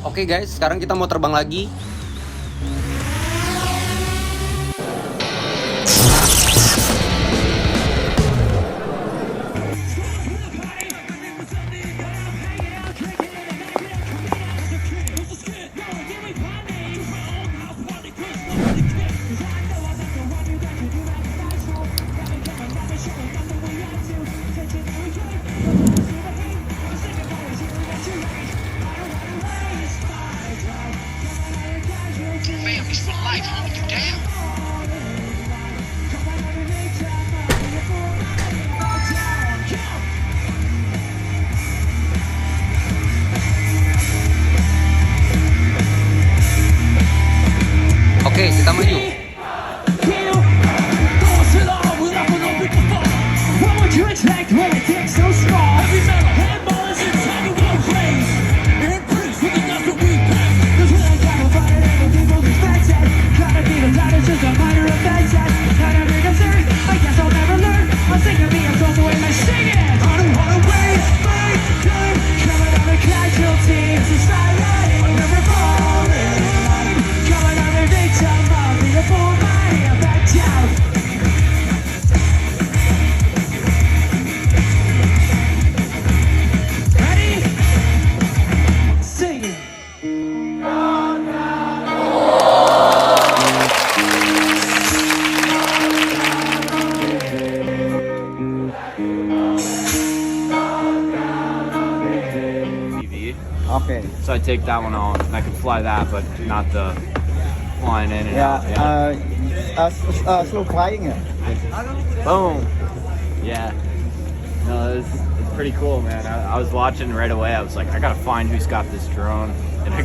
Oke guys, sekarang kita mau terbang lagi. Oke, kita maju. Okay. So I take that one out, and I can fly that, but not the flying in and out. Yeah. Slow flying. Boom. Yeah. No, it's pretty cool, man. I was watching right away. I was like, I gotta find who's got this drone, and I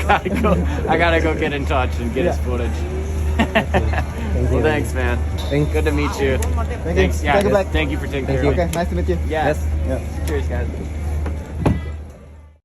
gotta go get in touch and get his footage. Well, thanks, man. Good to meet you. Thank Thanks. you. Yeah. Thank you, Black. Thank you for taking care of me. Okay, nice to meet you. Yeah. Yes. Yeah. Cheers, guys.